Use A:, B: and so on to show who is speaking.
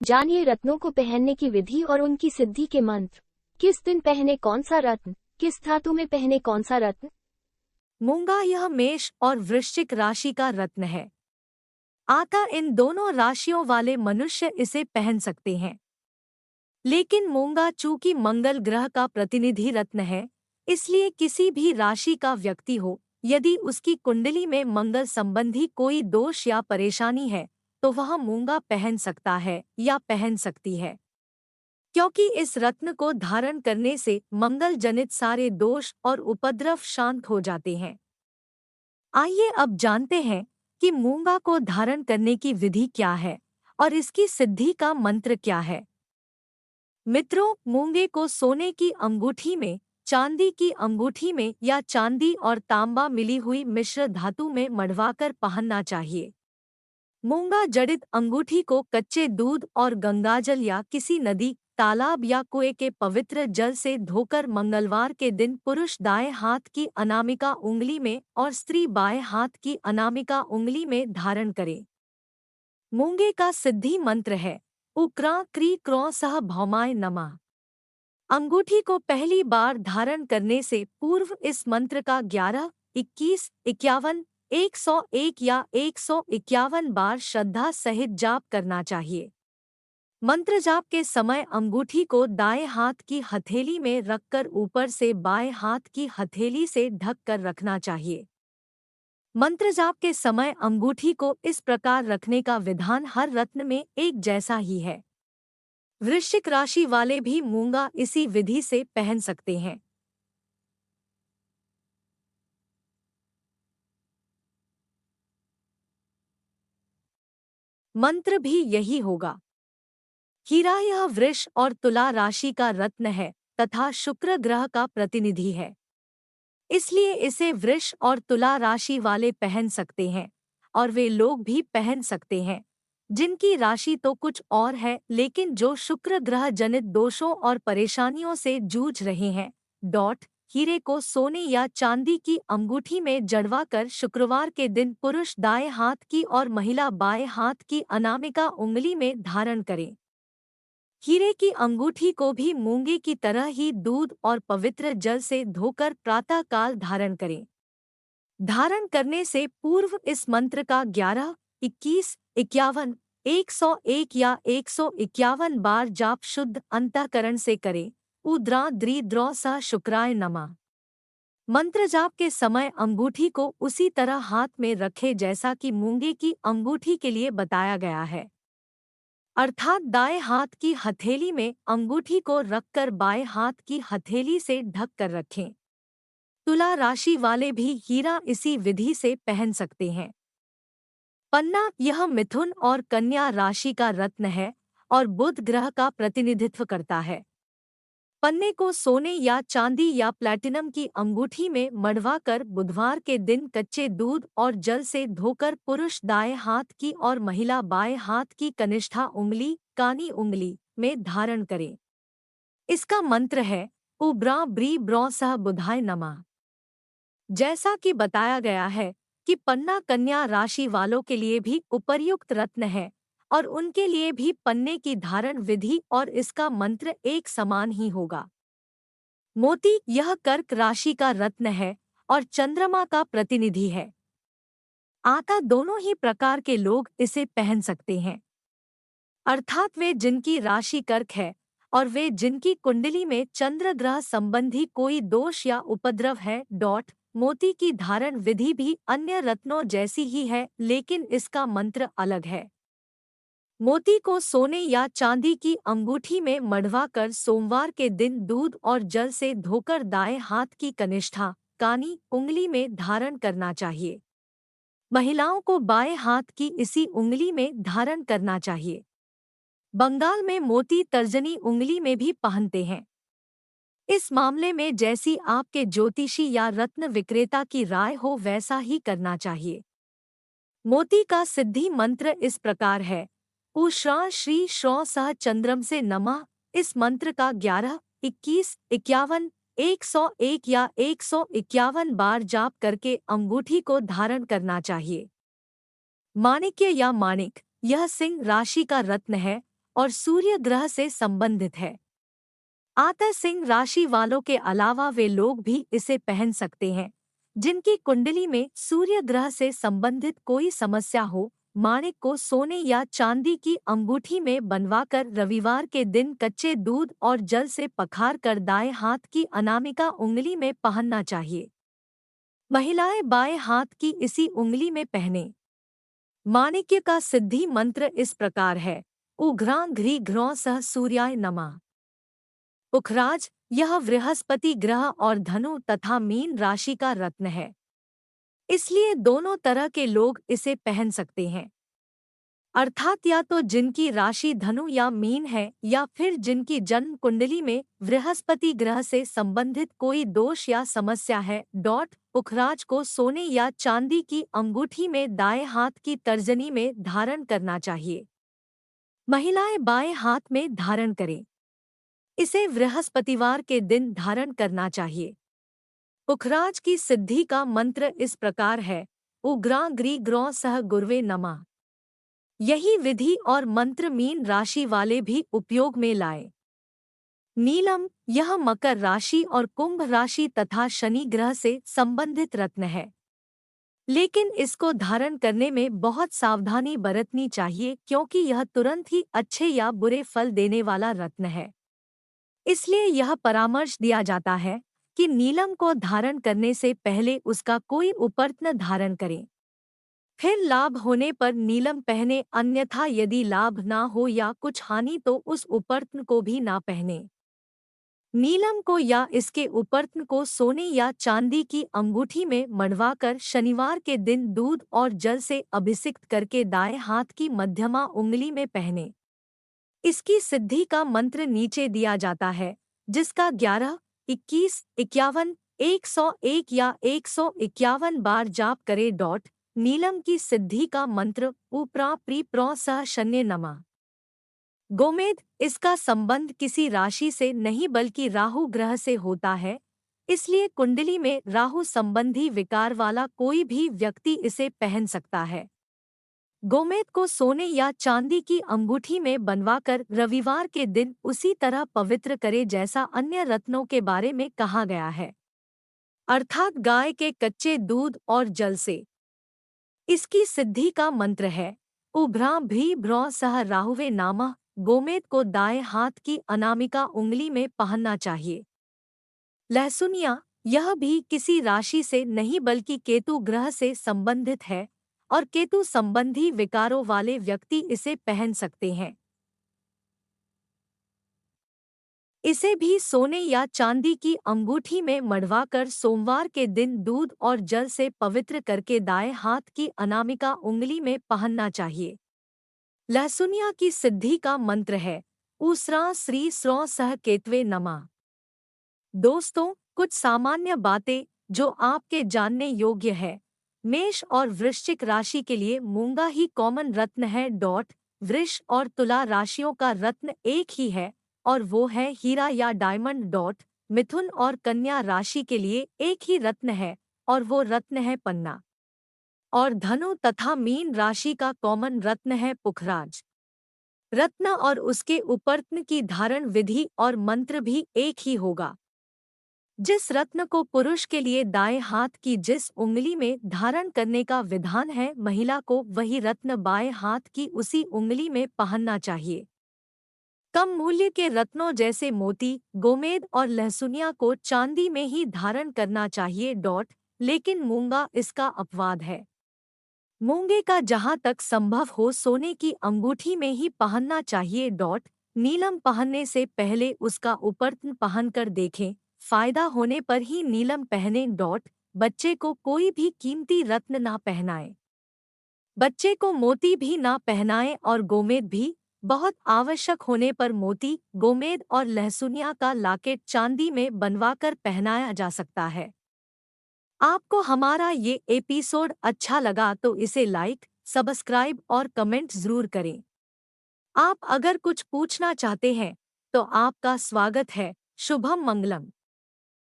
A: जानिए रत्नों को पहनने की विधि और उनकी सिद्धि के मंत्र। किस दिन पहने कौन सा रत्न, किस धातु में पहने कौन सा रत्न।
B: मूंगा यह मेष और वृश्चिक राशि का रत्न है। आता इन दोनों राशियों वाले मनुष्य इसे पहन सकते हैं, लेकिन मूंगा चूंकि मंगल ग्रह का प्रतिनिधि रत्न है, इसलिए किसी भी राशि का व्यक्ति हो, यदि उसकी कुंडली में मंगल संबंधी कोई दोष या परेशानी है तो वह मूंगा पहन सकता है या पहन सकती है, क्योंकि इस रत्न को धारण करने से मंगल जनित सारे दोष और उपद्रव शांत हो जाते हैं। आइए अब जानते हैं कि मूंगा को धारण करने की विधि क्या है और इसकी सिद्धि का मंत्र क्या है। मित्रों, मूंगे को सोने की अंगूठी में, चांदी की अंगूठी में या चांदी और तांबा मिली हुई मिश्र धातु में मढ़वाकर पहनना चाहिए। मूंगा जड़ित अंगूठी को कच्चे दूध और गंगाजल या किसी नदी, तालाब या कुएं के पवित्र जल से धोकर मंगलवार के दिन पुरुष दाएं हाथ की अनामिका उंगली में और स्त्री बाएं हाथ की अनामिका उंगली में धारण करें। मूंगे का सिद्धि मंत्र है उक्रा क्री क्रों सह भौमाय नमः। अंगूठी को पहली बार धारण करने से पूर्व इस मंत्र का 11, 21, 51, 101 या 151 बार श्रद्धा सहित जाप करना चाहिए। मंत्र जाप के समय अंगूठी को दाएं हाथ की हथेली में रखकर ऊपर से बाएं हाथ की हथेली से ढक कर रखना चाहिए। मंत्र जाप के समय अंगूठी को इस प्रकार रखने का विधान हर रत्न में एक जैसा ही है। वृश्चिक राशि वाले भी मूंगा इसी विधि से पहन सकते हैं। मंत्र भी यही होगा। हीरा यह वृष और तुला राशि का रत्न है तथा शुक्र ग्रह का प्रतिनिधि है, इसलिए इसे वृष और तुला राशि वाले पहन सकते हैं और वे लोग भी पहन सकते हैं जिनकी राशि तो कुछ और है, लेकिन जो शुक्र ग्रह जनित दोषों और परेशानियों से जूझ रहे हैं। हीरे को सोने या चांदी की अंगूठी में जड़वा कर शुक्रवार के दिन पुरुष दाएं हाथ की और महिला बाएं हाथ की अनामिका उंगली में धारण करें। हीरे की अंगूठी को भी मूंगे की तरह ही दूध और पवित्र जल से धोकर प्रातःकाल धारण करें। धारण करने से पूर्व इस मंत्र का 11, 21, 51, 101 या 151 बार जाप शुद्ध अंतःकरण से करें। उद्रा द्री द्रौ स शुक्राय नमः। मंत्र जाप के समय अंगूठी को उसी तरह हाथ में रखे जैसा कि मूंगे की अंगूठी के लिए बताया गया है, अर्थात दाएं हाथ की हथेली में अंगूठी को रखकर बाएं हाथ की हथेली से ढक कर रखें। तुला राशि वाले भी हीरा इसी विधि से पहन सकते हैं। पन्ना यह मिथुन और कन्या राशि का रत्न है और बुध ग्रह का प्रतिनिधित्व करता है। पन्ने को सोने या चांदी या प्लैटिनम की अंगूठी में मढ़वा कर बुधवार के दिन कच्चे दूध और जल से धोकर पुरुष दाएं हाथ की और महिला बाएं हाथ की कनिष्ठा उंगली, कानी उंगली में धारण करें। इसका मंत्र है उब्रा ब्री ब्रौ सह बुधाय नमः। जैसा कि बताया गया है कि पन्ना कन्या राशि वालों के लिए भी उपर्युक्त रत्न है और उनके लिए भी पन्ने की धारण विधि और इसका मंत्र एक समान ही होगा। मोती यह कर्क राशि का रत्न है और चंद्रमा का प्रतिनिधि है। आता दोनों ही प्रकार के लोग इसे पहन सकते हैं, अर्थात वे जिनकी राशि कर्क है और वे जिनकी कुंडली में चंद्र ग्रह संबंधी कोई दोष या उपद्रव है। मोती की धारण विधि भी अन्य रत्नों जैसी ही है, लेकिन इसका मंत्र अलग है। मोती को सोने या चांदी की अंगूठी में मढ़वा कर सोमवार के दिन दूध और जल से धोकर दाएं हाथ की कनिष्ठा, कानी उंगली में धारण करना चाहिए। महिलाओं को बाएं हाथ की इसी उंगली में धारण करना चाहिए। बंगाल में मोती तर्जनी उंगली में भी पहनते हैं। इस मामले में जैसी आपके ज्योतिषी या रत्न विक्रेता की राय हो वैसा ही करना चाहिए। मोती का सिद्धि मंत्र इस प्रकार है उश्रा श्री श्रौ सह चंद्रम से नमः। इस मंत्र का 11, 21, 51, 101 या 151 बार जाप करके अंगूठी को धारण करना चाहिए। माणिक्य या माणिक यह सिंह राशि का रत्न है और सूर्य ग्रह से संबंधित है। आतर सिंह राशि वालों के अलावा वे लोग भी इसे पहन सकते हैं जिनकी कुंडली में सूर्य ग्रह से संबंधित कोई समस्या हो। माणिक को सोने या चांदी की अंगूठी में बनवाकर रविवार के दिन कच्चे दूध और जल से पखार कर दाएं हाथ की अनामिका उंगली में पहनना चाहिए। महिलाएं बाएं हाथ की इसी उंगली में पहने। माणिक्य का सिद्धि मंत्र इस प्रकार है। उघ्रां घ्री घ्रौं सह सूर्याय नमः। पुखराज, यह बृहस्पति ग्रह और धनु तथा मीन राशि का रत्न है, इसलिए दोनों तरह के लोग इसे पहन सकते हैं। अर्थात या तो जिनकी राशि धनु या मीन है या फिर जिनकी जन्म कुंडली में बृहस्पति ग्रह से संबंधित कोई दोष या समस्या है। पुखराज को सोने या चांदी की अंगूठी में दाएं हाथ की तर्जनी में धारण करना चाहिए। महिलाएं बाएं हाथ में धारण करें। इसे बृहस्पतिवार के दिन धारण करना चाहिए। पुखराज की सिद्धि का मंत्र इस प्रकार है। उग्रां ग्री ग्रौं सह गुरवे नमः। यही विधि और मंत्र मीन राशि वाले भी उपयोग में लाए। नीलम, यह मकर राशि और कुंभ राशि तथा शनि ग्रह से संबंधित रत्न है, लेकिन इसको धारण करने में बहुत सावधानी बरतनी चाहिए क्योंकि यह तुरंत ही अच्छे या बुरे फल देने वाला रत्न है। इसलिए यह परामर्श दिया जाता है कि नीलम को धारण करने से पहले उसका कोई उपर्त्न धारण करें, फिर लाभ होने पर नीलम पहने, अन्यथा यदि लाभ ना हो या कुछ हानि तो उस उपर्त्न को भी ना पहने। नीलम को या इसके उपर्त्न को सोने या चांदी की अंगूठी में मढ़वाकर शनिवार के दिन दूध और जल से अभिषिक्त करके दाएं हाथ की मध्यमा उंगली में पहने। इसकी सिद्धि का मंत्र नीचे दिया जाता है, जिसका 11, 21, 51, 101 या 151 बार जाप करे। नीलम की सिद्धि का मंत्र ऊपरा प्री प्रो सह शन्य नमः। गोमेद, इसका संबंध किसी राशि से नहीं बल्कि राहु ग्रह से होता है, इसलिए कुंडली में राहु संबंधी विकार वाला कोई भी व्यक्ति इसे पहन सकता है। गोमेद को सोने या चांदी की अंगूठी में बनवाकर रविवार के दिन उसी तरह पवित्र करे जैसा अन्य रत्नों के बारे में कहा गया है, अर्थात गाय के कच्चे दूध और जल से। इसकी सिद्धि का मंत्र है उभ्रां भी भ्रौ सह राहुवे नामः। गोमेद को दाएं हाथ की अनामिका उंगली में पहनना चाहिए। लहसुनिया, यह भी किसी राशि से नहीं बल्कि केतु ग्रह से संबंधित है और केतु संबंधी विकारों वाले व्यक्ति इसे पहन सकते हैं। इसे भी सोने या चांदी की अंगूठी में मढ़वाकर सोमवार के दिन दूध और जल से पवित्र करके दाएं हाथ की अनामिका उंगली में पहनना चाहिए। लहसुनिया की सिद्धि का मंत्र है ऊसरा श्री स्रौ सह केतवे नमः। दोस्तों, कुछ सामान्य बातें जो आपके जानने योग्य है। मेष और वृश्चिक राशि के लिए मूंगा ही कॉमन रत्न है। वृष और तुला राशियों का रत्न एक ही है और वो है हीरा या डायमंड। मिथुन और कन्या राशि के लिए एक ही रत्न है और वो रत्न है पन्ना। और धनु तथा मीन राशि का कॉमन रत्न है पुखराज। रत्न और उसके उपर्त्न की धारण विधि और मंत्र भी एक ही होगा। जिस रत्न को पुरुष के लिए दाएं हाथ की जिस उंगली में धारण करने का विधान है, महिला को वही रत्न बाएं हाथ की उसी उंगली में पहनना चाहिए। कम मूल्य के रत्नों जैसे मोती, गोमेद और लहसुनिया को चांदी में ही धारण करना चाहिए। लेकिन मूंगा इसका अपवाद है। मूंगे का जहां तक संभव हो सोने की अंगूठी में ही पहनना चाहिए। नीलम पहनने से पहले उसका उपर्त्न पहनकर देखें, फायदा होने पर ही नीलम पहने। बच्चे को कोई भी कीमती रत्न ना पहनाएं। बच्चे को मोती भी ना पहनाएं और गोमेद भी। बहुत आवश्यक होने पर मोती, गोमेद और लहसुनिया का लाकेट चांदी में बनवाकर पहनाया जा सकता है। आपको हमारा ये एपिसोड अच्छा लगा तो इसे लाइक, सब्सक्राइब और कमेंट जरूर करें। आप अगर कुछ पूछना चाहते हैं तो आपका स्वागत है। शुभम मंगलम।